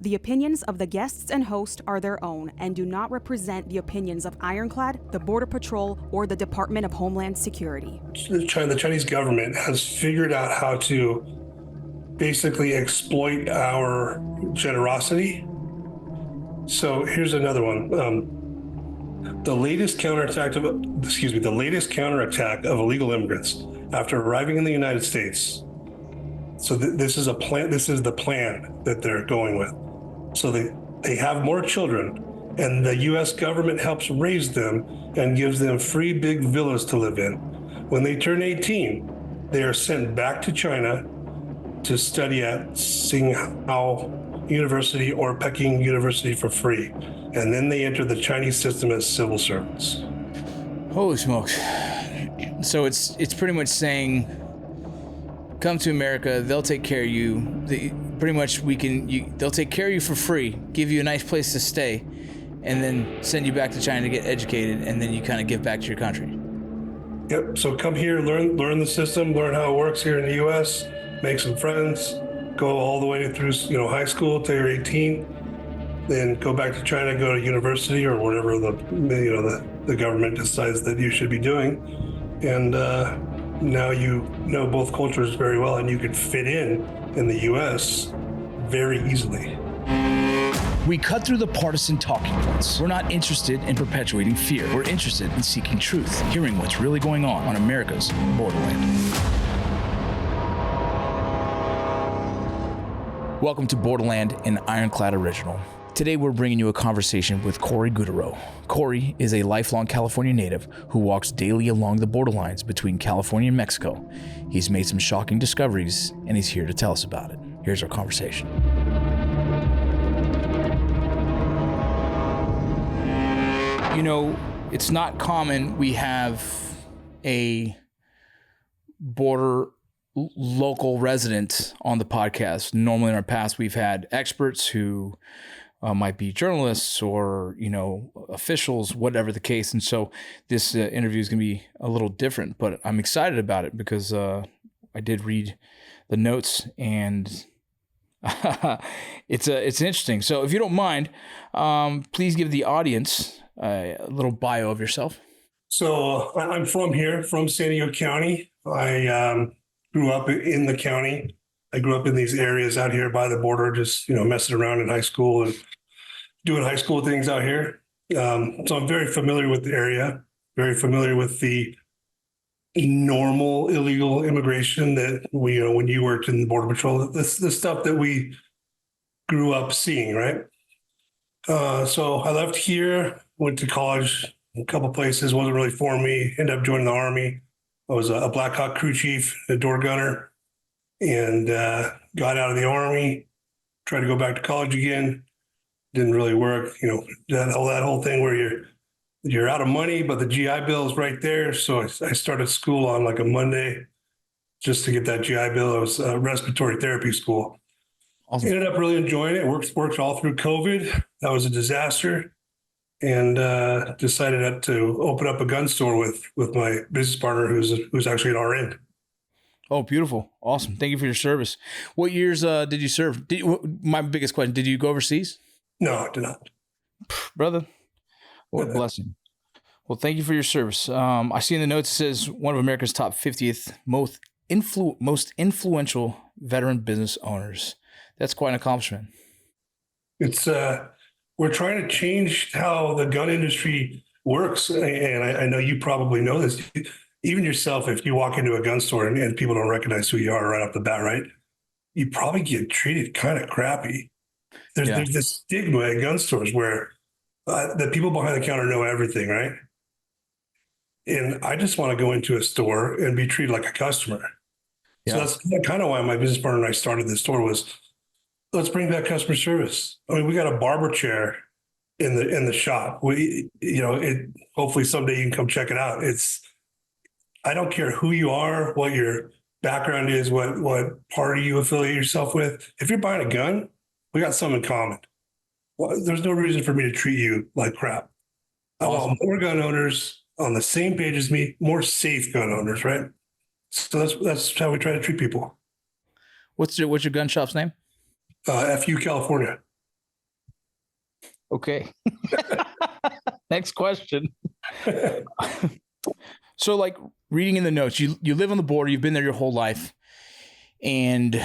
The opinions of the guests and host are their own and do not represent the opinions of IRONCLAD, the Border Patrol, or the Department of Homeland Security. The Chinese government has figured out how to basically exploit our generosity. So here's another one. The latest counterattack of illegal immigrants after arriving in the United States. So this is a plan. This is the plan that they're going with. So they have more children, and the U.S. government helps raise them and gives them free big villas to live in. When they turn 18, they are sent back to China to study at Tsinghua University or Peking University for free. And then they enter the Chinese system as civil servants. Holy smokes. So it's pretty much saying, come to America, they'll take care of you. They'll take care of you for free, give you a nice place to stay, and then send you back to China to get educated, and then you kind of give back to your country. Yep. So come here, learn the system, learn how it works here in the U.S., make some friends, go all the way through high school till you're 18, then go back to China, go to university or whatever the government decides that you should be doing, and now you know both cultures very well, and you can fit in the U.S. very easily. We cut through the partisan talking points. We're not interested in perpetuating fear. We're interested in seeking truth, hearing what's really going on America's borderland. Welcome to Borderland, an IRONCLAD original. Today we're bringing you a conversation with Cory Gautereaux. Cory is a lifelong California native who walks daily along the borderlines between California and Mexico. He's made some shocking discoveries, and he's here to tell us about it. Here's our conversation. It's not common we have a border local resident on the podcast. Normally in our past, we've had experts who might be journalists or, officials, whatever the case. And so this interview is going to be a little different, but I'm excited about it because I did read the notes and it's interesting. So if you don't mind, please give the audience a little bio of yourself. So I'm from here, from San Diego County. I grew up in the county. I grew up in these areas out here by the border, just, messing around in high school and doing high school things out here. So I'm very familiar with the area, very familiar with the normal illegal immigration that when you worked in the Border Patrol, the stuff that we grew up seeing, right? So I left here, went to college, a couple places, wasn't really for me, ended up joining the Army. I was a Black Hawk crew chief, a door gunner, and got out of the Army, tried to go back to college again. Didn't really work, that whole thing where you're out of money, but the GI Bill is right there. So I started school on like a Monday just to get that GI Bill. It was a respiratory therapy school. Awesome. Ended up really enjoying it. Worked all through COVID. That was a disaster. And decided to open up a gun store with my business partner, who's actually an RN. Oh, beautiful. Awesome. Thank you for your service. What years did you serve? My biggest question, did you go overseas? No, I did not. Brother, what a blessing. Well, thank you for your service. I see in the notes it says one of America's top 50th most influential veteran business owners. That's quite an accomplishment. It's we're trying to change how the gun industry works. And I know you probably know this. Even yourself, if you walk into a gun store and people don't recognize who you are right off the bat, right? You probably get treated kind of crappy. There's this stigma at gun stores where the people behind the counter know everything, right? And I just want to go into a store and be treated like a customer. Yeah. So that's kind of why my business partner and I started this store was, let's bring back customer service. I mean, we got a barber chair in the shop. Hopefully someday you can come check it out. I don't care who you are, what your background is, what party you affiliate yourself with. If you're buying a gun, we got something in common. Well, there's no reason for me to treat you like crap. I want more gun owners on the same page as me, more safe gun owners, right? So that's how we try to treat people. What's your gun shop's name? FU California. Okay. Next question. So, like, reading in the notes, you live on the border. You've been there your whole life, and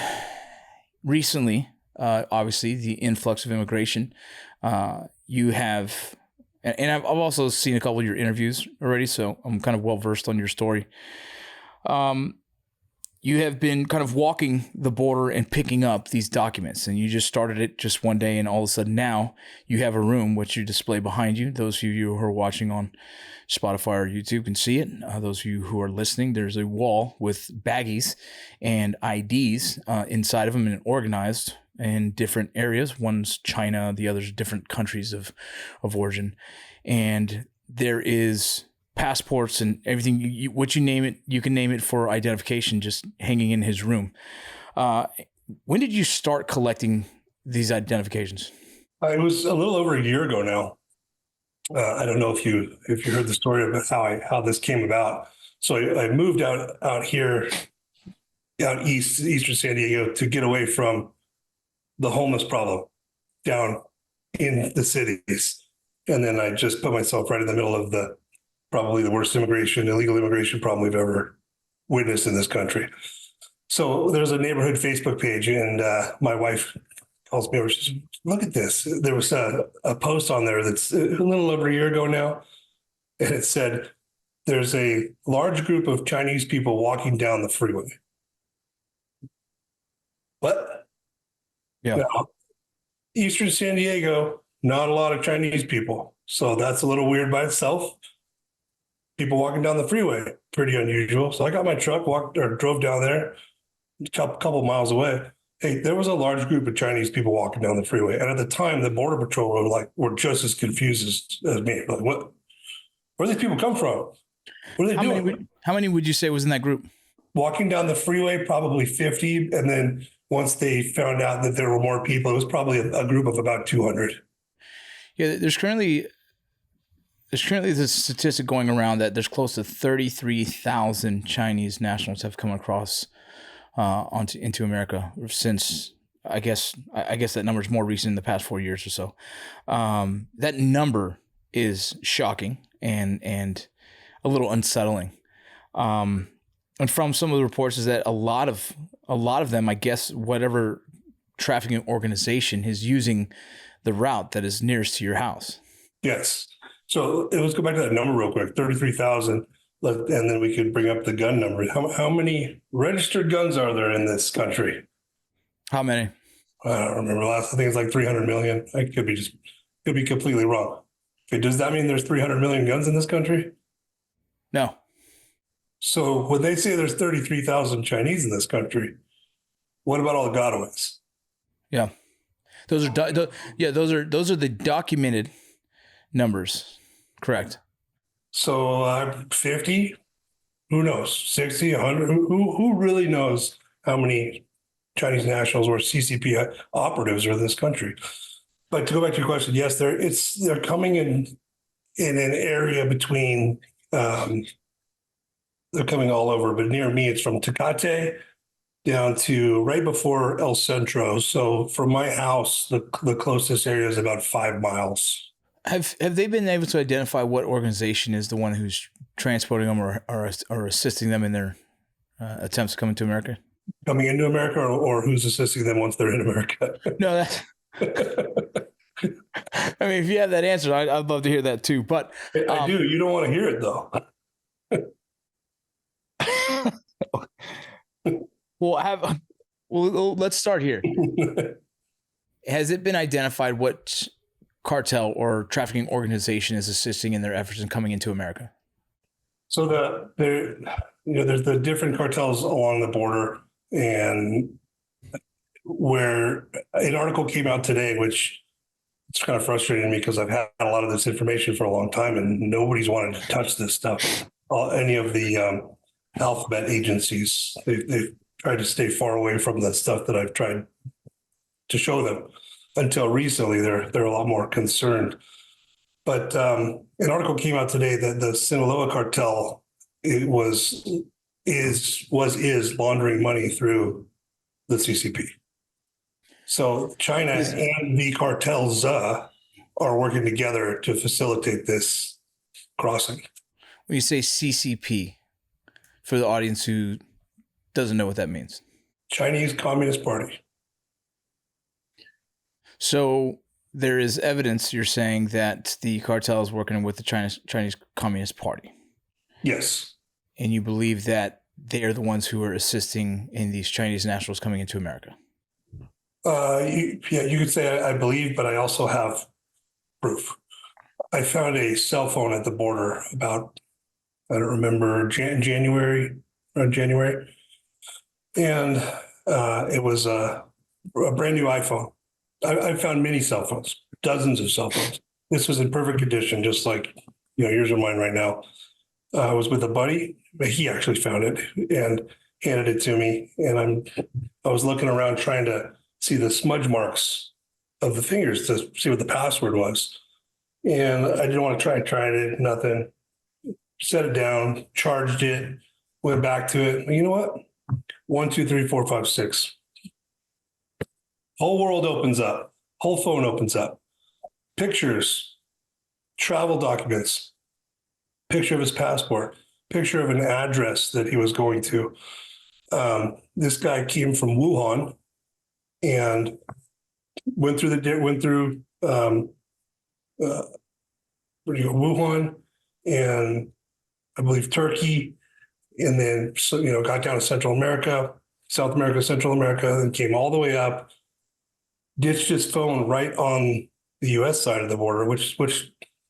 recently, obviously, the influx of immigration. You have, and I've also seen a couple of your interviews already, so I'm kind of well versed on your story. You have been kind of walking the border and picking up these documents, and you just started it just one day, and all of a sudden now you have a room which you display behind you. Those of you who are watching on Spotify or YouTube can see it. Those of you who are listening, there's a wall with baggies and IDs inside of them and organized in different areas. One's China, the other's different countries of origin. And there is passports and everything, what you name it, you can name it for identification, just hanging in his room. When did you start collecting these identifications? It was a little over a year ago now. I don't know if you heard the story about how this came about. So I moved out here, out eastern San Diego, to get away from the homeless problem down in the cities. And then I just put myself right in the middle of probably the worst illegal immigration problem we've ever witnessed in this country. So there's a neighborhood Facebook page, and my wife calls me over. She says, "Look at this." There was a post on there that's a little over a year ago now, and it said, "There's a large group of Chinese people walking down the freeway." What? Yeah. Now, Eastern San Diego, not a lot of Chinese people. So that's a little weird by itself. People walking down the freeway, pretty unusual. So I got my truck, drove down there, a couple miles away. Hey, there was a large group of Chinese people walking down the freeway. And at the time, the Border Patrol were just as confused as me. Like, where do these people come from? What are they doing? How many would you say was in that group? Walking down the freeway, probably 50. And then once they found out that there were more people, it was probably a group of about 200. Yeah, there's currently this statistic going around that there's close to 33,000 Chinese nationals have come across into America since, I guess that number is more recent in the past 4 years or so. That number is shocking and a little unsettling. And from some of the reports is that a lot of them, I guess, whatever trafficking organization is using the route that is nearest to your house. Yes. So let's go back to that number real quick, 33,000, and then we could bring up the gun number. How many registered guns are there in this country? How many? I don't remember. I think it's like 300 million. I could be completely wrong. Okay, does that mean there's 300 million guns in this country? No. So when they say there's 33,000 Chinese in this country, what about all the Gautereaux? Yeah. Those are the documented numbers. Correct. So 50, who knows? 60, 100, who really knows how many Chinese nationals or CCP operatives are in this country? But to go back to your question, yes, they're coming in an area between, they're coming all over, but near me, it's from Tecate down to right before El Centro. So from my house, the closest area is about 5 miles. Have they been able to identify what organization is the one who's transporting them or assisting them in their attempts to come into America? Coming into America, or who's assisting them once they're in America? No, that's. I mean, if you have that answer, I'd love to hear that too. But I do. You don't want to hear it though. Well, let's start here. Has it been identified what cartel or trafficking organization is assisting in their efforts in coming into America? So there's the different cartels along the border, and where an article came out today, which it's kind of frustrating me because I've had a lot of this information for a long time and nobody's wanted to touch this stuff. Any of the alphabet agencies, they've tried to stay far away from the stuff that I've tried to show them. Until recently, they're a lot more concerned. But an article came out today that the Sinaloa Cartel is laundering money through the CCP. So China and the cartels are working together to facilitate this crossing. When you say CCP, for the audience who doesn't know what that means. Chinese Communist Party. So there is evidence, you're saying, that the cartel is working with the Chinese Communist Party. Yes. And you believe that they are the ones who are assisting in these Chinese nationals coming into America. You could say I believe, but I also have proof. I found a cell phone at the border about, I don't remember, January. And it was a brand new iPhone. I found many cell phones, dozens of cell phones. This was in perfect condition, just like, yours or mine right now. I was with a buddy, but he actually found it and handed it to me. And I was looking around trying to see the smudge marks of the fingers to see what the password was. And I didn't want to tried it, nothing. Set it down, charged it, went back to it. You know what? 1, 2, 3, 4, 5, 6. Whole world opens up. Whole phone opens up. Pictures, travel documents, picture of his passport, picture of an address that he was going to. This guy came from Wuhan and went through Wuhan and I believe Turkey, and then got down to Central America, South America, Central America, and came all the way up, ditched his phone right on the U.S. side of the border, which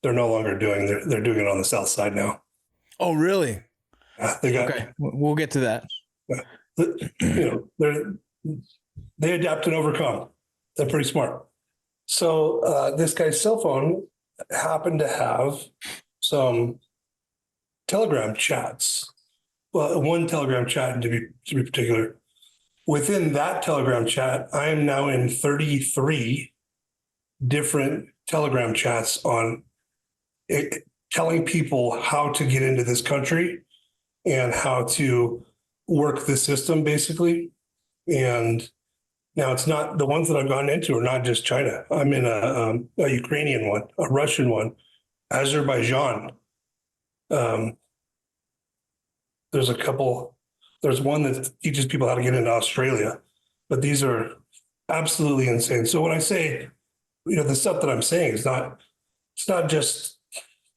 they're no longer doing. They're doing it on the south side now. Oh, really? Okay, we'll get to that. They adapt and overcome. They're pretty smart. So this guy's cell phone happened to have some Telegram chats. Well, one Telegram chat to be particular. Within that Telegram chat, I am now in 33 different Telegram chats on it, telling people how to get into this country and how to work the system, basically. And now it's not, the ones that I've gone into are not just China. I'm in a Ukrainian one, a Russian one, Azerbaijan. There's a couple, there's one that teaches people how to get into Australia, but these are absolutely insane. So when I say, the stuff that I'm saying is it's not just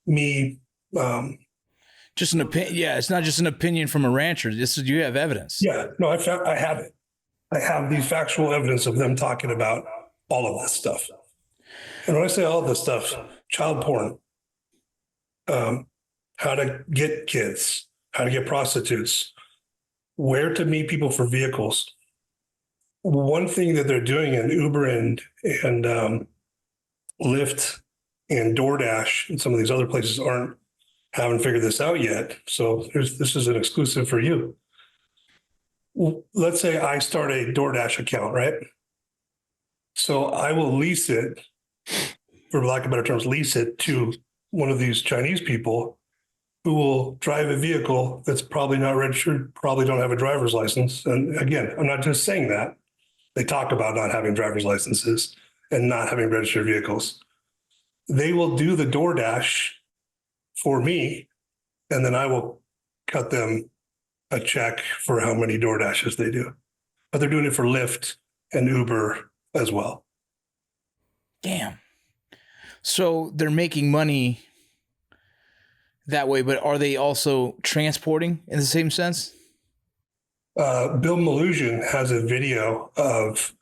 me. Just an opinion. Yeah. It's not just an opinion from a rancher. You have evidence. Yeah, no, I have it. I have the factual evidence of them talking about all of this stuff. And when I say all of this stuff, child porn, how to get kids, how to get prostitutes, where to meet people for vehicles. One thing that they're doing in Uber and Lyft and DoorDash and some of these other places haven't figured this out yet. So this is an exclusive for you. Let's say I start a DoorDash account, right? So I will lease it, for lack of better terms, lease it to one of these Chinese people who will drive a vehicle that's probably not registered, probably don't have a driver's license. And again, I'm not just saying that. They talk about not having driver's licenses and not having registered vehicles. They will do the DoorDash for me, and then I will cut them a check for how many DoorDashes they do. But they're doing it for Lyft and Uber as well. Damn. So they're making money that way, but are they also transporting in the same sense? Bill Malusian has a video of,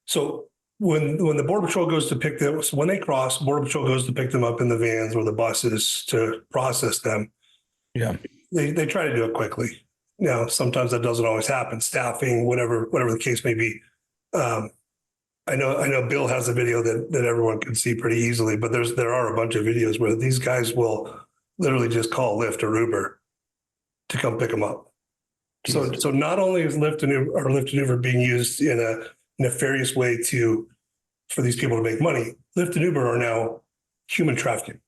so when the Border Patrol goes to pick them, so when they cross, Border Patrol goes to pick them up in the vans or the buses to process them. Yeah. They try to do it quickly. Now, sometimes that doesn't always happen, staffing, whatever the case may be. I know Bill has a video that everyone can see pretty easily, but there are a bunch of videos where these guys will literally just call Lyft or Uber to come pick them up. So not only is Lyft and Uber being used in a nefarious way for these people to make money, Lyft and Uber are now human trafficking.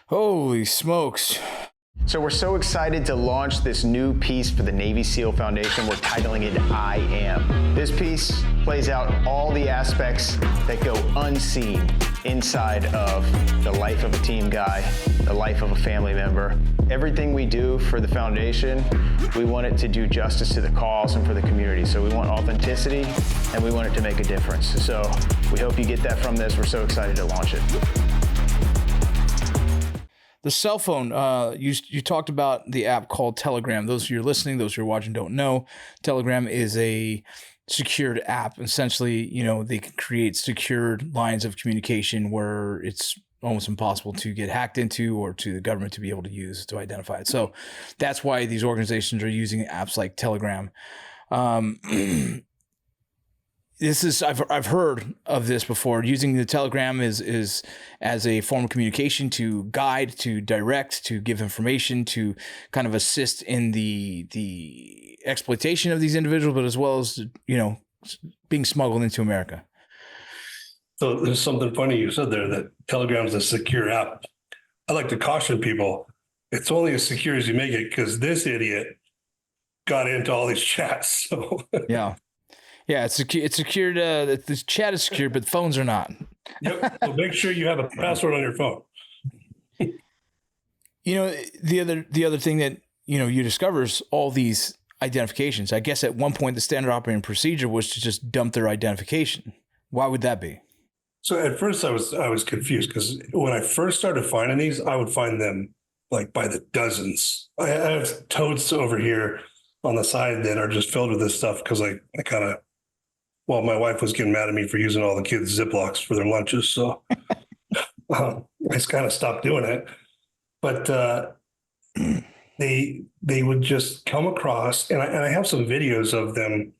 Holy smokes. So we're so excited to launch this new piece for the Navy SEAL Foundation. We're titling it I Am. This piece plays out all the aspects that go unseen inside of the life of a team guy, the life of a family member. Everything we do for the foundation, we want it to do justice to the cause and for the community. So we want authenticity and we want it to make a difference. So we hope you get that from this. We're so excited to launch it. The cell phone, you talked about the app called Telegram. Those of you listening, those who are watching don't know, Telegram is a secured app. Essentially, they can create secured lines of communication where it's almost impossible to get hacked into or to the government to be able to use to identify it. So that's why these organizations are using apps like Telegram. I've heard of this before. Using the Telegram is as a form of communication to guide, to direct, to give information, to kind of assist in the exploitation of these individuals, but as well as being smuggled into America. So there's something funny you said there, that Telegram is a secure app. I like to caution people, it's only as secure as you make it, because this idiot got into all these chats. So Yeah, it's secured. The chat is secure, but phones are not. Yep. So make sure you have a password on your phone. The other thing that you discover is all these identifications. I guess at one point the standard operating procedure was to just dump their identification. Why would that be? So at first I was confused, because when I first started finding these, I would find them like by the dozens. I have totes over here on the side that are just filled with this stuff, because I kind of, my wife was getting mad at me for using all the kids' Ziplocs for their lunches. So I just kind of stopped doing it. But they would just come across, and I have some videos of them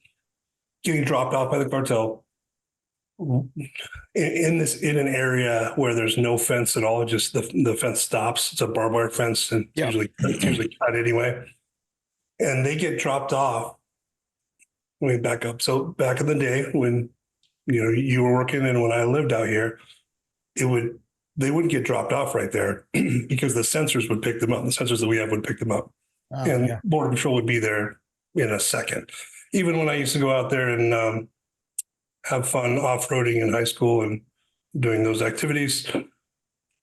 getting dropped off by the cartel in an area where there's no fence at all. Just the fence stops. It's a barbed wire fence, and it's usually cut anyway. And they get dropped off. Let me back up. So back in the day when you were working and when I lived out here, they wouldn't get dropped off right there because the sensors would pick them up. The sensors that we have would pick them up, and Border Patrol would be there in a second. Even when I used to go out there and have fun off-roading in high school and doing those activities,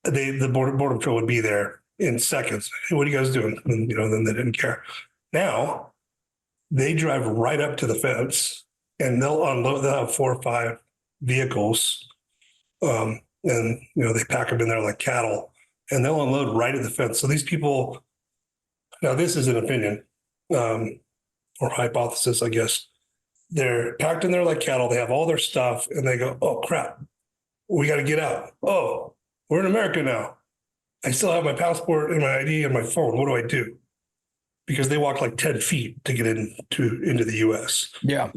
the Border Patrol would be there in seconds. Hey, what are you guys doing? And then they didn't care. Now they drive right up to the fence and they'll unload. They'll have 4 or 5 vehicles, and they pack them in there like cattle, and they'll unload right at the fence. So these people, now this is an opinion or hypothesis, I guess. They're packed in there like cattle. They have all their stuff, and they go, "Oh crap, we got to get out. Oh, we're in America now. I still have my passport and my ID and my phone. What do I do?" Because they walked like 10 feet to get into the U.S. Yeah.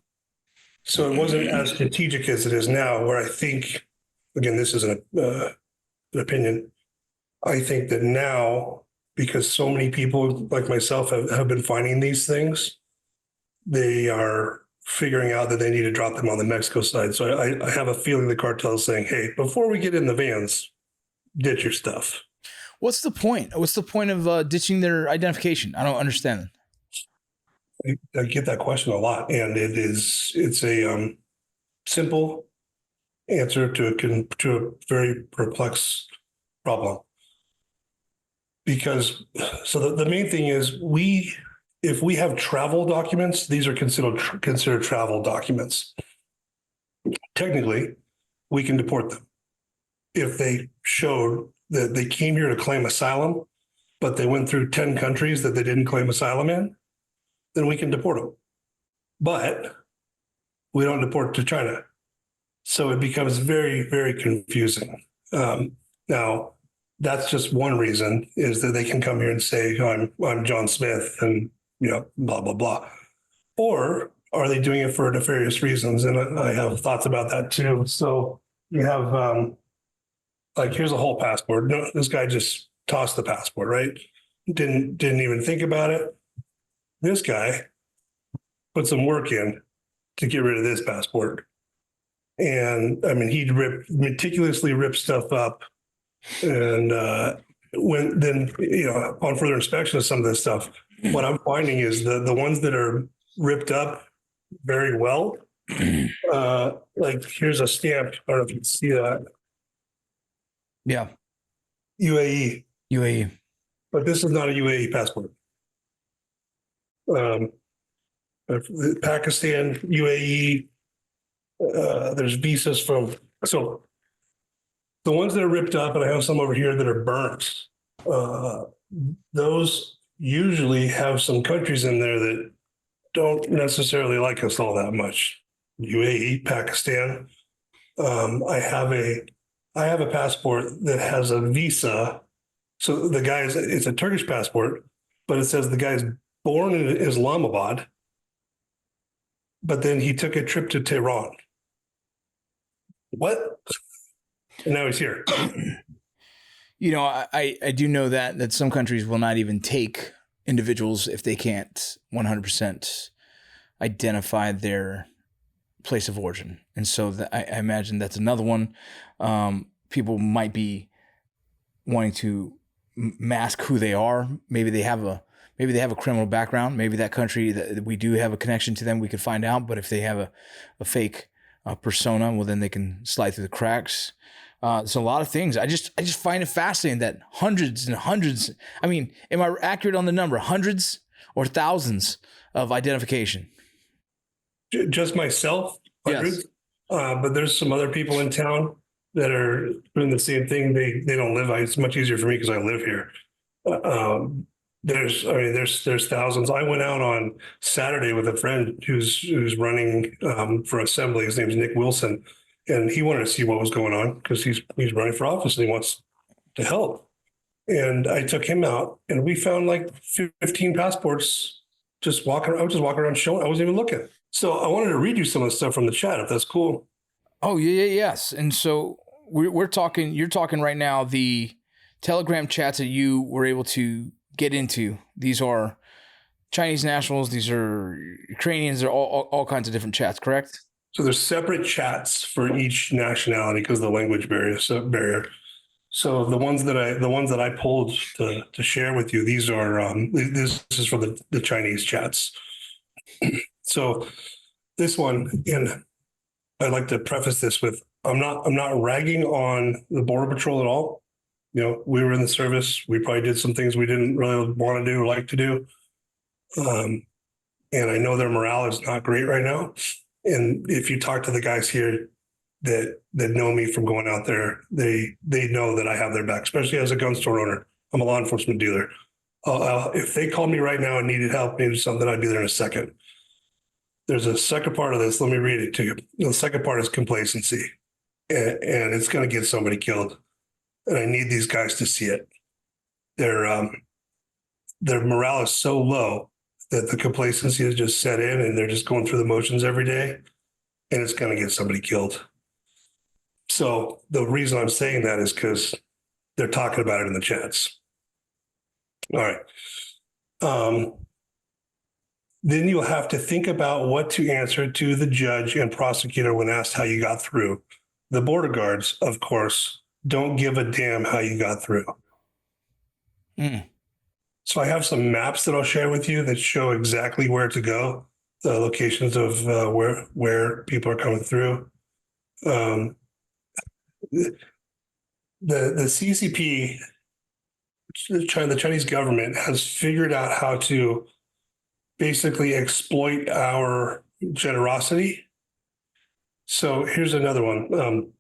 So it wasn't as strategic as it is now, where I think, again, this is an opinion. I think that now, because so many people like myself have been finding these things, they are figuring out that they need to drop them on the Mexico side. So I have a feeling the cartel is saying, hey, before we get in the vans, ditch your stuff. What's the point? What's the point of ditching their identification? I don't understand. I get that question a lot, and it's a simple answer to a very perplexed problem. Because the main thing is if we have travel documents, these are considered travel documents. Technically, we can deport them if they showed that they came here to claim asylum, but they went through 10 countries that they didn't claim asylum in, then we can deport them. But we don't deport to China. So it becomes very, very confusing. Now, that's just one reason, is that they can come here and say, I'm John Smith and, blah, blah, blah. Or are they doing it for nefarious reasons? And I have thoughts about that too. So you have, here's a whole passport. No, this guy just tossed the passport, right? Didn't even think about it. This guy put some work in to get rid of this passport. And I mean, he'd meticulously rip stuff up and on further inspection of some of this stuff, what I'm finding is the ones that are ripped up very well, like here's a stamp. I don't know if you can see that. Yeah. UAE, but this is not a UAE passport. Pakistan, UAE, there's visas from, so the ones that are ripped up, and I have some over here that are burnt, those usually have some countries in there that don't necessarily like us all that much. UAE, Pakistan. I have a passport that has a visa. So the guy it's a Turkish passport, but it says the guy's born in Islamabad, but then he took a trip to Tehran. What? And now he's here. You know, I do know that some countries will not even take individuals if they can't 100% identify their place of origin. And so I imagine that's another one. People might be wanting to mask who they are. Maybe they have a criminal background. Maybe that country that we do have a connection to them, we could find out. But if they have a fake persona, well, then they can slide through the cracks. So a lot of things. I just find it fascinating that hundreds and hundreds. I mean, am I accurate on the number? Hundreds or thousands of identification? Just myself, hundreds. Yes. But there's some other people in town that are doing the same thing. They don't live. It's much easier for me because I live here. There's thousands. I went out on Saturday with a friend who's running for assembly. His name's Nick Wilson, and he wanted to see what was going on because he's running for office and he wants to help. And I took him out, and we found like 15 passports just walking. I was just walking around showing. I wasn't even looking. So I wanted to read you some of the stuff from the chat, if that's cool. Oh yes. And so we're talking. You're talking right now. The Telegram chats that you were able to get into. These are Chinese nationals. These are Ukrainians. They're all kinds of different chats. Correct? So there's separate chats for each nationality because of the language barrier. So the ones that I pulled to share with you, these are this is for the Chinese chats. So this one, and I'd like to preface this with I'm not ragging on the Border Patrol at all. You know, we were in the service. We probably did some things we didn't really want to do or like to do. And I know their morale is not great right now. And if you talk to the guys here that know me from going out there, they know that I have their back, especially as a gun store owner. I'm a law enforcement dealer. If they called me right now and needed help, needed something, I'd be there in a second. There's a second part of this. Let me read it to you. The second part is complacency, and it's going to get somebody killed. And I need these guys to see it. Their morale is so low that the complacency has just set in, and they're just going through the motions every day, and it's going to get somebody killed. So the reason I'm saying that is because they're talking about it in the chats. All right. Then you'll have to think about what to answer to the judge and prosecutor when asked how you got through. The border guards, of course, don't give a damn how you got through. So I have some maps that I'll share with you that show exactly where to go, the locations of where people are coming through. The CCP, the Chinese government, has figured out how to basically exploit our generosity. So here's another one.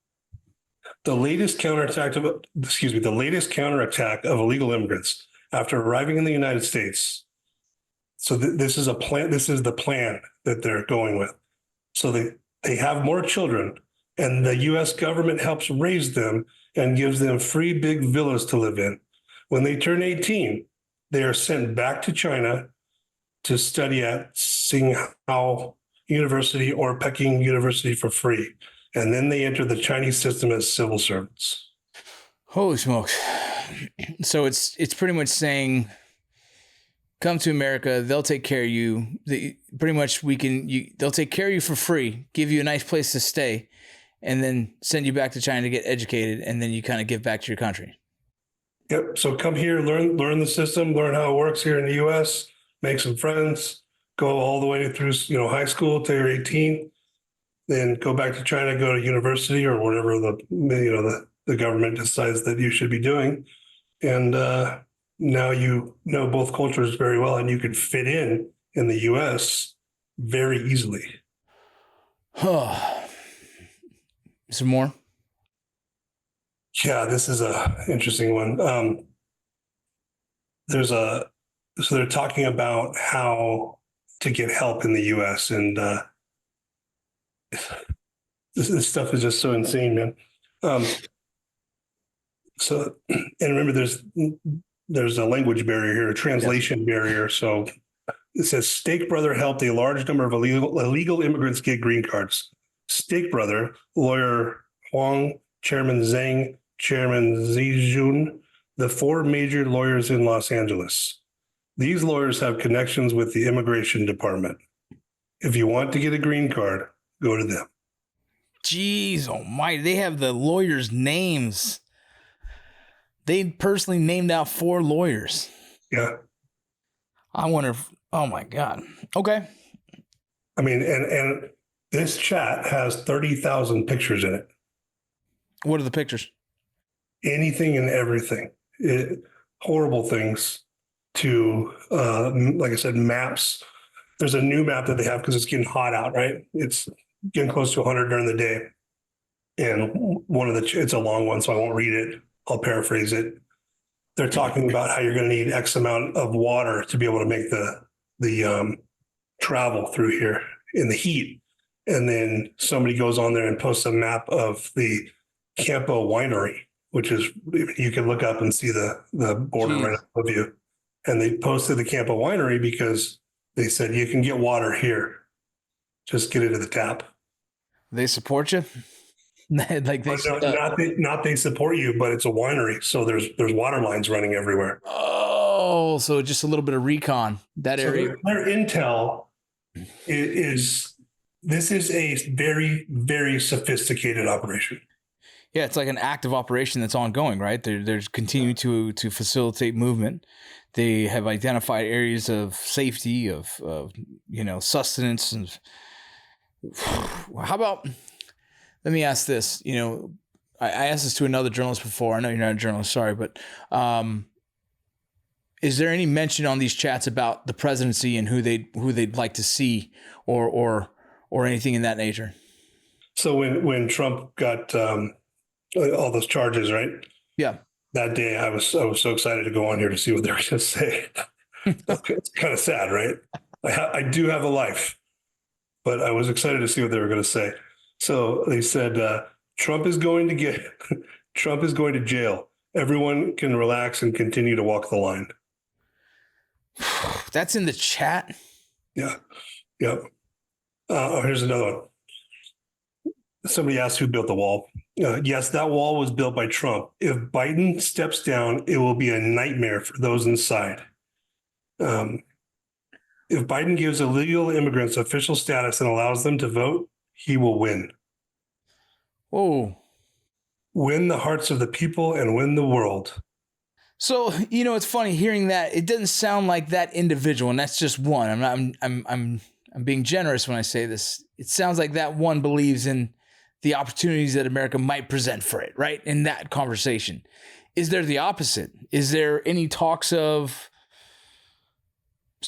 The latest counterattack of illegal immigrants after arriving in the United States. So this is a plan. This is the plan that they're going with. So they have more children, and the U.S. government helps raise them and gives them free big villas to live in. When they turn 18, they are sent back to China to study at Tsinghua University or Peking University for free. And then they enter the Chinese system as civil servants. Holy smokes. So it's pretty much saying, come to America, they'll take care of you. They'll take care of you for free, give you a nice place to stay, and then send you back to China to get educated, and then you kind of give back to your country. Yep. So come here, learn the system, learn how it works here in the U.S., make some friends, go all the way through, high school till you're 18, then go back to China, go to university or whatever the government decides that you should be doing. And now you know both cultures very well, and you can fit in the U.S. very easily. Some more? Yeah, this is a interesting one. So they're talking about how to get help in the U.S. and this stuff is just so insane, man. And remember, there's a language barrier here, a translation barrier. So it says Stake Brother helped a large number of illegal immigrants get green cards. Stake Brother, lawyer Huang, Chairman Zhang, Chairman Zijun, the 4 major lawyers in Los Angeles. These lawyers have connections with the immigration department. If you want to get a green card, go to them. Jeez almighty, they have the lawyers' names. They personally named out 4 lawyers. Yeah. I wonder if, oh my God. Okay. I mean, and this chat has 30,000 pictures in it. What are the pictures? Anything and everything. Horrible things to, like I said, maps. There's a new map that they have because it's getting hot out, right? It's getting close to 100 during the day. And it's a long one, so I won't read it. I'll paraphrase it. They're talking about how you're going to need X amount of water to be able to make the travel through here in the heat. And then somebody goes on there and posts a map of the Campo winery, which is, you can look up and see the border right above you. And they posted the Campo winery because they said, you can get water here. Just get it to the tap. They support you? Like not they support you, but it's a winery. So there's water lines running everywhere. Oh, so just a little bit of recon. That area. Their intel is this is a very, very sophisticated operation. Yeah, it's like an active operation that's ongoing, right? They're continuing to facilitate movement. They have identified areas of safety, of sustenance, and how about? Let me ask this. I asked this to another journalist before. I know you're not a journalist, sorry, but is there any mention on these chats about the presidency and who they'd like to see, or anything in that nature? So when Trump got all those charges, right? Yeah. That day, I was so excited to go on here to see what they were going to say. It's kind of sad, right? I do have a life, but I was excited to see what they were going to say. So they said, Trump is going to jail. Everyone can relax and continue to walk the line. That's in the chat. Yeah. Yep. Here's another one. Somebody asked who built the wall. Yes, that wall was built by Trump. If Biden steps down, it will be a nightmare for those inside. If Biden gives illegal immigrants official status and allows them to vote, he will win. Whoa. Win the hearts of the people and win the world. So, it's funny hearing that. It doesn't sound like that individual, and that's just one. I'm being generous when I say this. It sounds like that one believes in the opportunities that America might present for it, right? In that conversation. Is there the opposite? Is there any talks of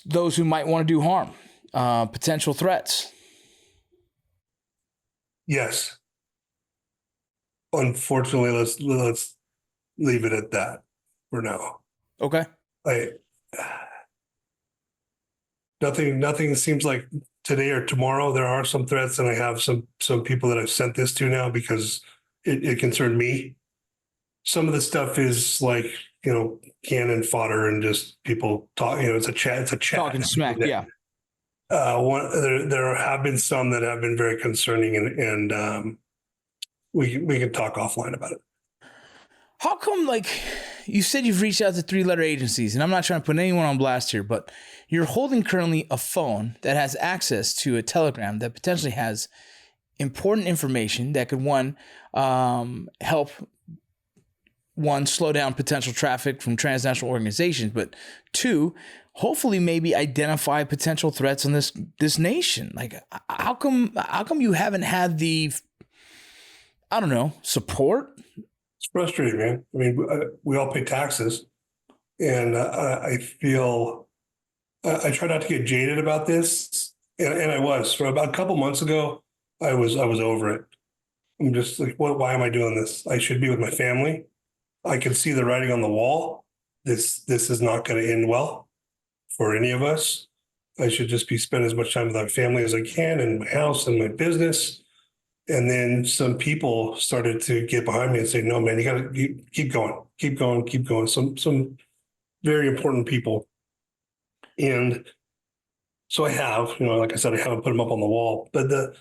those who might want to do harm, potential threats? Yes. Unfortunately, let's leave it at that for now. Okay. Nothing seems like today or tomorrow. There are some threats, and I have some people that I've sent this to now because it concerned me. Some of the stuff is like, cannon fodder and just people talk. It's a chat. Talking smack. Yeah. There have been some that have been very concerning, and we can talk offline about it. How come, you said you've reached out to 3-letter agencies, and I'm not trying to put anyone on blast here, but you're holding currently a phone that has access to a telegram that potentially has important information that could, one, help one, slow down potential traffic from transnational organizations, but two, hopefully maybe identify potential threats in this nation. Like, how come you haven't had the, I don't know, support? It's frustrating, man. I mean, we all pay taxes, and I feel I try not to get jaded about this, and I was for about a couple months ago. I was over it. I'm just like, why am I doing this? I should be with my family. I can see the writing on the wall. This is not going to end well for any of us. I should just be spending as much time with my family as I can in my house and my business. And then some people started to get behind me and say, no, man, you got to keep going. Some very important people. And so I have, like I said, I haven't put them up on the wall, but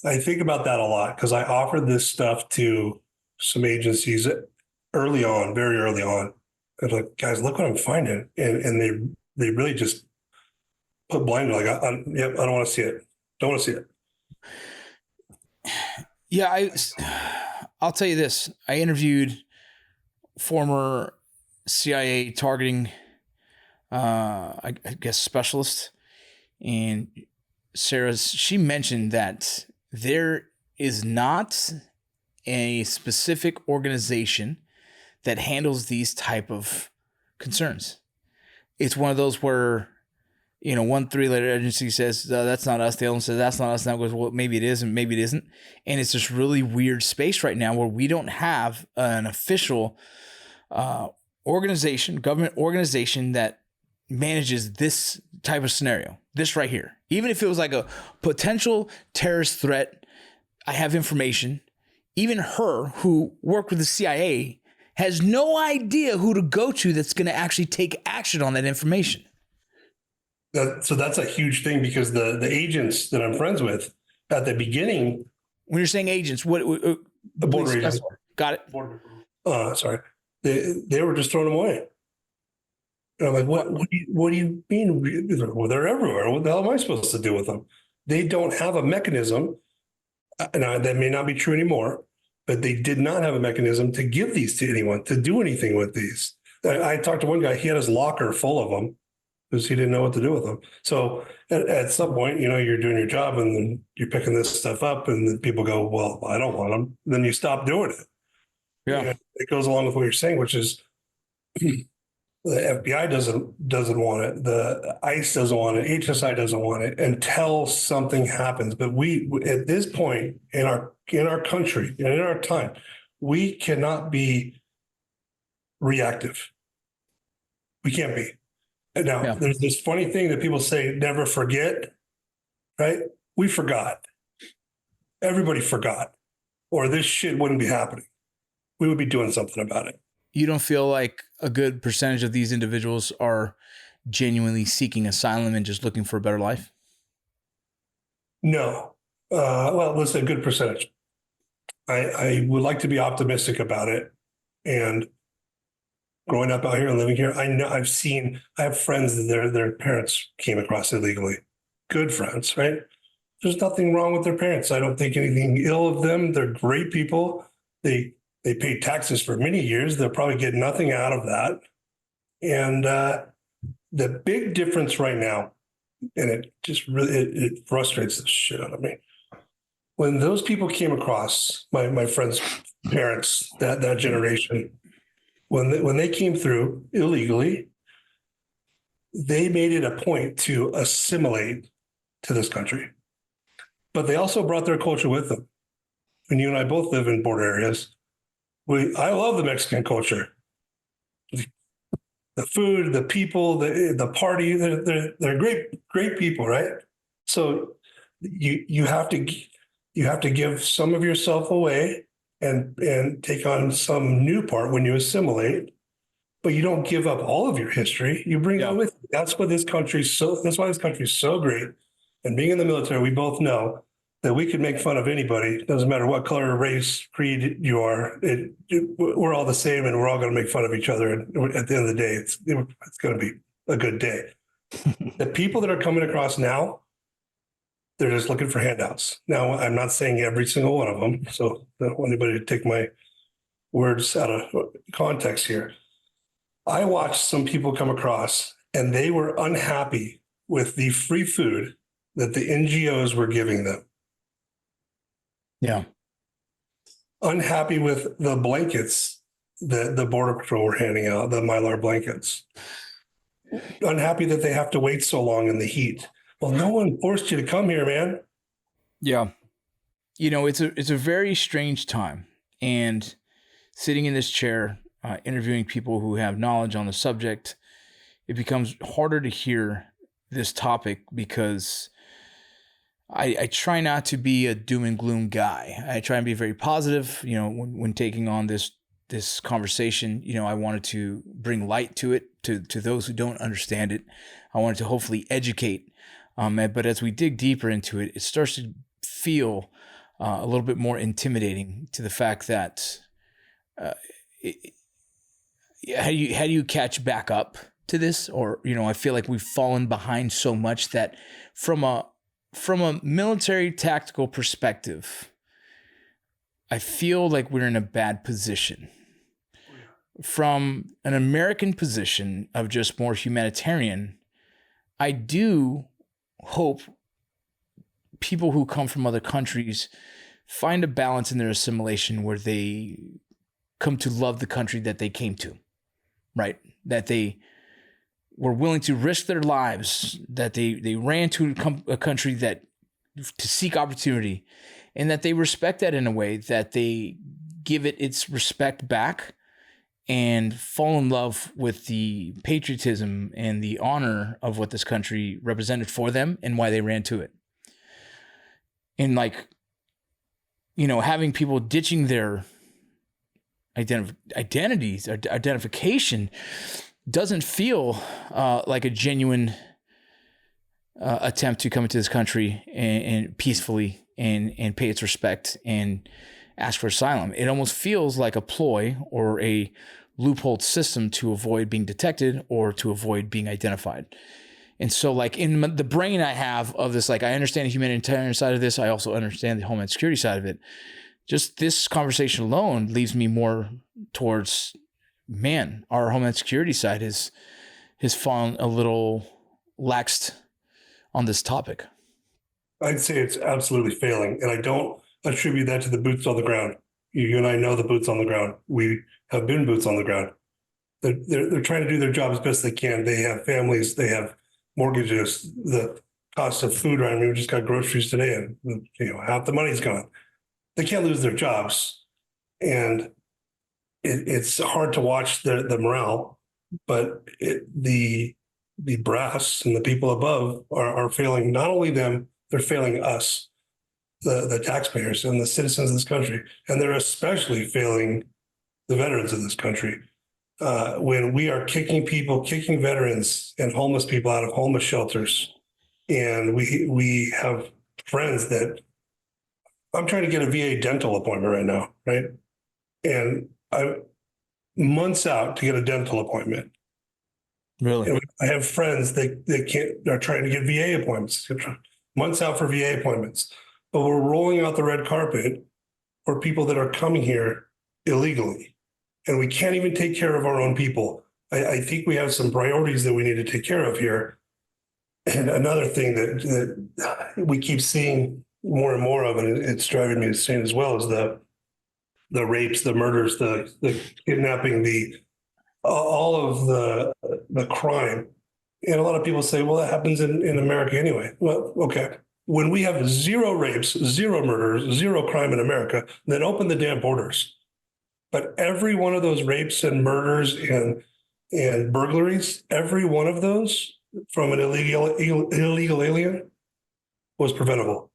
I think about that a lot because I offered this stuff to some agencies early on, very early on. I was like, guys, look what I'm finding. And they really just put blind, like, I don't want to see it. Don't want to see it. Yeah, I'll tell you this. I interviewed former CIA targeting, I guess, specialist, and she mentioned that there is not a specific organization that handles these type of concerns. It's one of those where, one three-letter agency says, that's not us. The other one says, that's not us. And that goes, well, maybe it is and maybe it isn't. And it's this really weird space right now where we don't have an official government organization that manages this type of scenario, this right here. Even if it was like a potential terrorist threat, I have information. Even her, who worked with the CIA, has no idea who to go to that's going to actually take action on that information. So that's a huge thing because the agents that I'm friends with at the beginning. When you're saying agents, what? The border agents. Got it. Sorry. They were just throwing them away. And I'm like, what do you mean? Well, they're everywhere. What the hell am I supposed to do with them? They don't have a mechanism. And that may not be true anymore, but they did not have a mechanism to give these to anyone, to do anything with these. I talked to one guy, he had his locker full of them because he didn't know what to do with them. So at some point, you're doing your job and then you're picking this stuff up and then people go, well, I don't want them. Then you stop doing it. Yeah. And it goes along with what you're saying, which is the FBI doesn't want it. The ICE doesn't want it. HSI doesn't want it until something happens. But we, at this point in our country and in our time, we cannot be reactive. We can't be. And now there's this funny thing that people say, never forget, right? We forgot. Everybody forgot, or this shit wouldn't be happening. We would be doing something about it. You don't feel like a good percentage of these individuals are genuinely seeking asylum and just looking for a better life? No. Well, let's say a good percentage. I would like to be optimistic about it. And growing up out here and living here, I have friends that their parents came across illegally. Good friends, right? There's nothing wrong with their parents. I don't think anything ill of them. They're great people. They paid taxes for many years. They'll probably get nothing out of that. And the big difference right now, and it just really, it frustrates the shit out of me. When those people came across my friend's parents, that generation, when they came through illegally, they made it a point to assimilate to this country. But they also brought their culture with them. And you and I both live in border areas. I love the Mexican culture. The food, the people, the party, they're great people, right? So you have to give some of yourself away and take on some new part when you assimilate, but you don't give up all of your history. You bring it with you. That's why this country is so great. And being in the military, we both know that we could make fun of anybody. Doesn't matter what color, race, creed you are. We're all the same, and we're all going to make fun of each other. And at the end of the day, it's going to be a good day. The people that are coming across now, they're just looking for handouts. Now, I'm not saying every single one of them, so I don't want anybody to take my words out of context here. I watched some people come across and they were unhappy with the free food that the NGOs were giving them. Yeah. Unhappy with the blankets that the Border Patrol were handing out, the Mylar blankets. Unhappy that they have to wait so long in the heat. Well, no one forced you to come here, man. Yeah. It's a very strange time. And sitting in this chair, interviewing people who have knowledge on the subject, it becomes harder to hear this topic because I try not to be a doom and gloom guy. I try and be very positive. When taking on this conversation, I wanted to bring light to it, to those who don't understand it. I wanted to hopefully educate. But as we dig deeper into it, it starts to feel a little bit more intimidating to the fact that how do you catch back up to this? Or, I feel like we've fallen behind so much that from a military tactical perspective, I feel like we're in a bad position. From an American position of just more humanitarian, I do hope people who come from other countries find a balance in their assimilation where they come to love the country that they came to, right? That they were willing to risk their lives, that they ran to a country to seek opportunity, and that they respect that in a way that they give it its respect back and fall in love with the patriotism and the honor of what this country represented for them and why they ran to it. And having people ditching their identities or identification doesn't feel like a genuine attempt to come into this country and peacefully and pay its respect and ask for asylum. It almost feels like a ploy or a loophole system to avoid being detected or to avoid being identified. And so in the brain I have of this, I understand the humanitarian side of this. I also understand the homeland security side of it. Just this conversation alone leaves me more towards, man, our homeland security side has fallen a little laxed on this topic. I'd say it's absolutely failing. And I don't attribute that to the boots on the ground. You and I know the boots on the ground. We have been boots on the ground. They're trying to do their job as best they can. They have families, they have mortgages, the cost of food. I mean, we just got groceries today and half the money's gone. They can't lose their jobs. And it's hard to watch the morale, but the brass and the people above are failing not only them, they're failing us, the taxpayers and the citizens of this country. And they're especially failing the veterans of this country. When we are kicking veterans and homeless people out of homeless shelters, and we have friends that I'm trying to get a VA dental appointment right now, right? And I'm months out to get a dental appointment. Really? And I have friends that are trying to get VA appointments, months out for VA appointments. But we're rolling out the red carpet for people that are coming here illegally. And we can't even take care of our own people. I think we have some priorities that we need to take care of here. And another thing that we keep seeing more and more of, and it's driving me insane as well, is the rapes, the murders, the kidnapping, all of the crime. And a lot of people say, well, that happens in America anyway. Well, okay. When we have zero rapes, zero murders, zero crime in America, then open the damn borders. But every one of those rapes and murders and burglaries, every one of those from an illegal alien was preventable.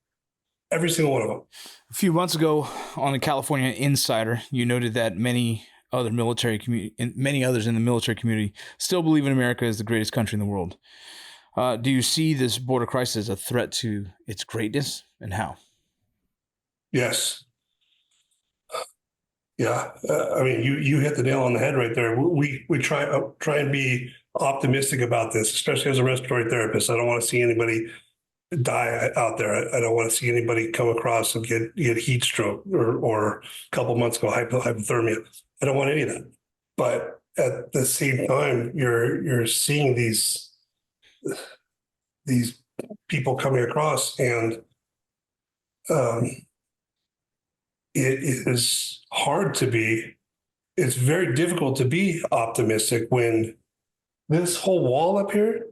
Every single one of them. A few months ago on the California Insider, you noted that many others in the military community still believe in America as the greatest country in the world. Do you see this border crisis as a threat to its greatness, and how? Yes. Yeah. I mean, you hit the nail on the head right there. We try and be optimistic about this, especially as a respiratory therapist. I don't want to see anybody die out there. I don't want to see anybody come across and get heat stroke or a couple months ago hypothermia. I don't want any of that. But at the same time, you're seeing these people coming across, and it is hard to be. It's very difficult to be optimistic when this whole wall up here,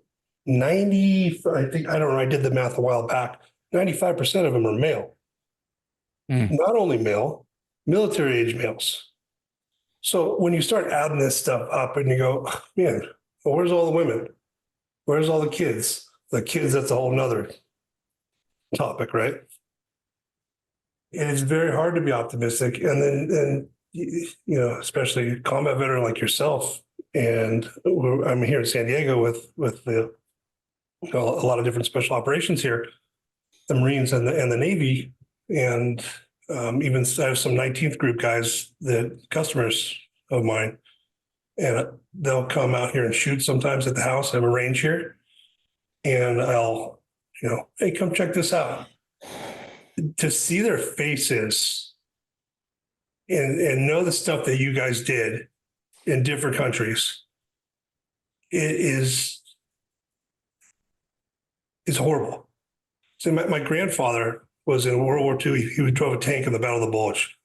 90, I think, I don't know, I did the math a while back, 95% of them are male. Not only male, military age males. So when you start adding this stuff up and you go, man, well, where's all the women? Where's all the kids? The kids, that's a whole nother topic, right? It is very hard to be optimistic. And then you know, especially a combat veteran like yourself, and I'm here in San Diego with the, you know, a lot of different special operations here, the Marines and the Navy, and even I have some 19th group guys, that customers of mine, and they'll come out here and shoot sometimes at the house. I have a range here, and I'll, you know, hey, come check this out. To see their faces and know the stuff that you guys did in different countries, it's horrible. So my grandfather was in World War II. He drove a tank in the Battle of the Bulge.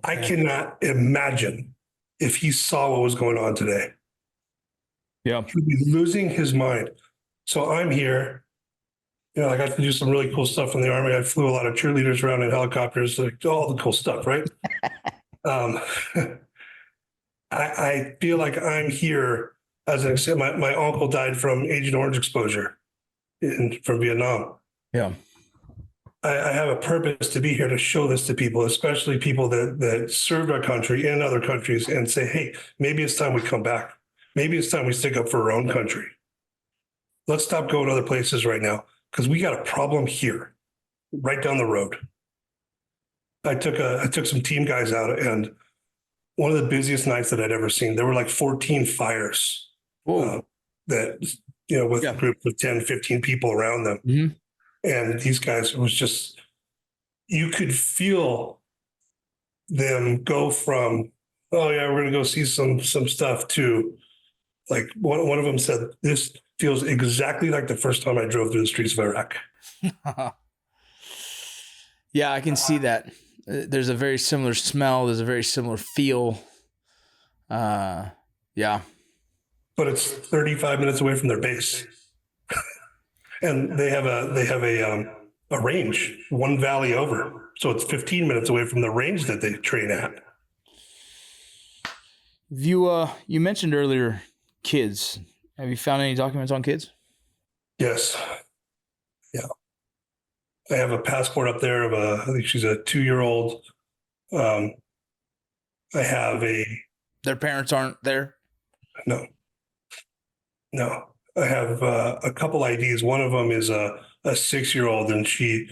I cannot imagine if he saw what was going on today. Yeah. He'd be losing his mind. So I'm here. You know, I got to do some really cool stuff in the Army. I flew a lot of cheerleaders around in helicopters, like all the cool stuff, right? I feel like I'm here as an example. My uncle died from Agent Orange exposure from Vietnam. Yeah. I have a purpose to be here to show this to people, especially people that served our country in other countries, and say, hey, maybe it's time we come back. Maybe it's time we stick up for our own country. Let's stop going other places right now, because we got a problem here, right down the road. I took some team guys out, and one of the busiest nights that I'd ever seen, there were like 14 fires that, you know, with a group of 10, 15 people around them. Mm-hmm. And these guys, it was just, you could feel them go from, oh yeah, we're going to go see some stuff, to like one of them said, this feels exactly like the first time I drove through the streets of Iraq. Yeah, I can see that. There's a very similar smell. There's a very similar feel. Yeah. But it's 35 minutes away from their base. And they have a range, one valley over. So it's 15 minutes away from the range that they train at. You mentioned earlier kids. Have you found any documents on kids? Yes. Yeah. I have a passport up there of I think she's a 2-year-old. I have Their parents aren't there? No. I have a couple IDs. One of them is a 6-year-old, and she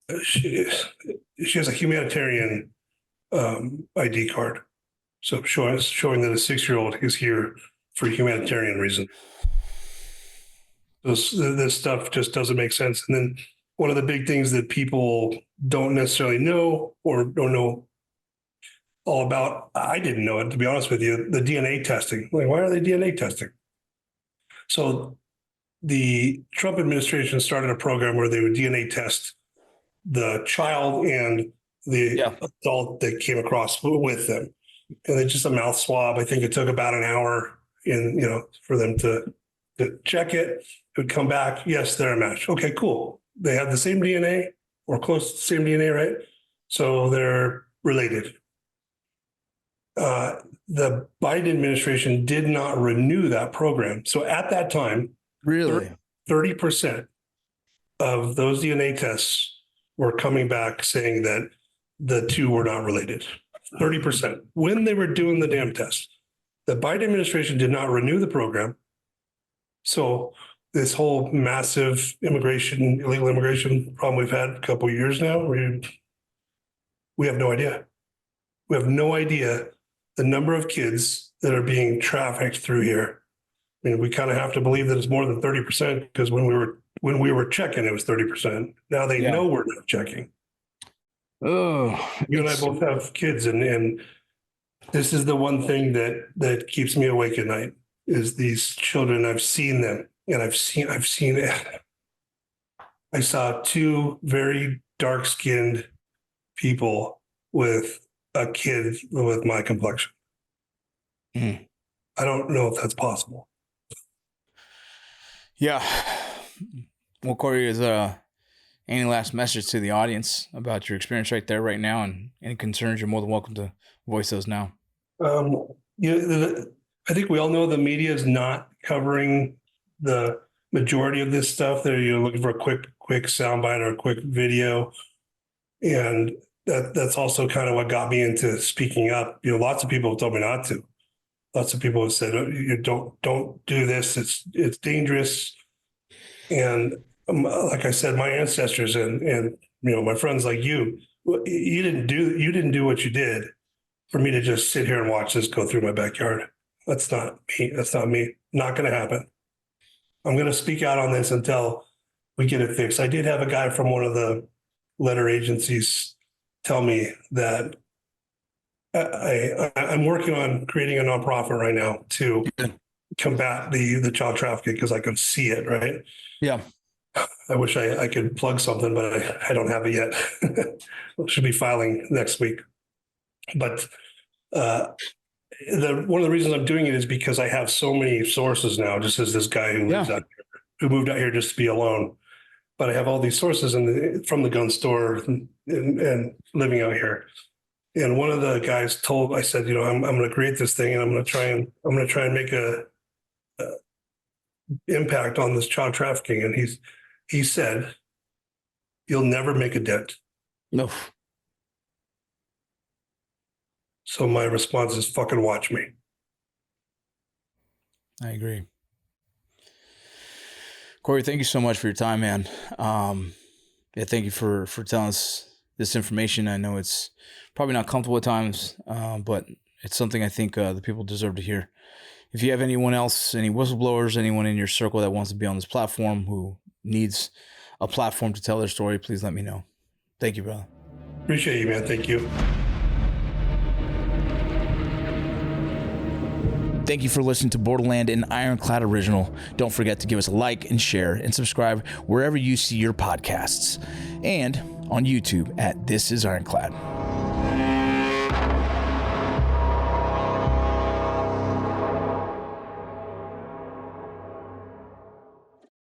has a humanitarian ID card. So showing that a 6-year-old is here for humanitarian reason. This stuff just doesn't make sense. And then one of the big things that people don't necessarily know or don't know all about, I didn't know it, to be honest with you, the DNA testing. Like, why are they DNA testing? So the Trump administration started a program where they would DNA test the child and the adult that came across with them. And it's just a mouth swab. I think it took about an hour for them to check it. It would come back. Yes, they're a match. Okay, cool. They have the same DNA or close to the same DNA, right? So they're related. The Biden administration did not renew that program. So at that time, really, 30% of those DNA tests were coming back saying that the two were not related. 30% when they were doing the damn test. The Biden administration did not renew the program. So this whole massive illegal immigration problem we've had a couple of years now, we have no idea. We have no idea the number of kids that are being trafficked through here. I mean, we kind of have to believe that it's more than 30%, because when we were when we were checking, it was 30%. Now they know we're not checking. Oh, You and I both have kids, and this is the one thing that keeps me awake at night is these children. I've seen them, and I've seen it. I saw two very dark-skinned people with a kid with my complexion. I don't know if that's possible. Yeah. Well, Cory, is any last message to the audience about your experience right there, right now, and any concerns? You're more than welcome to voice those now. I think we all know the media is not covering the majority of this stuff. You're looking for a quick soundbite or a quick video, and that's also kind of what got me into speaking up. Lots of people have told me not to. Lots of people have said, "You don't do this. It's dangerous." And like I said, my ancestors and my friends like you didn't do what you did for me to just sit here and watch this go through my backyard. That's not me. That's not me. Not going to happen. I'm going to speak out on this until we get it fixed. I did have a guy from one of the letter agencies tell me that I'm working on creating a nonprofit right now to combat the child trafficking because I could see it, right? Yeah. I wish I could plug something, but I don't have it yet. Should be filing next week. But one of the reasons I'm doing it is because I have so many sources now, just as this guy who lives out here, who moved out here just to be alone. But I have all these sources from the gun store and living out here. And one of the guys I said, I'm going to create this thing and I'm going to try and make a impact on this child trafficking. And he said, "You'll never make a dent." No. So my response is, fucking watch me. I agree. Cory, thank you so much for your time, man. Thank you for telling us this information. I know it's probably not comfortable at times, but it's something I think the people deserve to hear. If you have anyone else, any whistleblowers, anyone in your circle that wants to be on this platform who needs a platform to tell their story, please let me know. Thank you, brother. Appreciate you, man. Thank you. Thank you for listening to Borderland, an Ironclad original. Don't forget to give us a like and share and subscribe wherever you see your podcasts, and on YouTube at This Is Ironclad.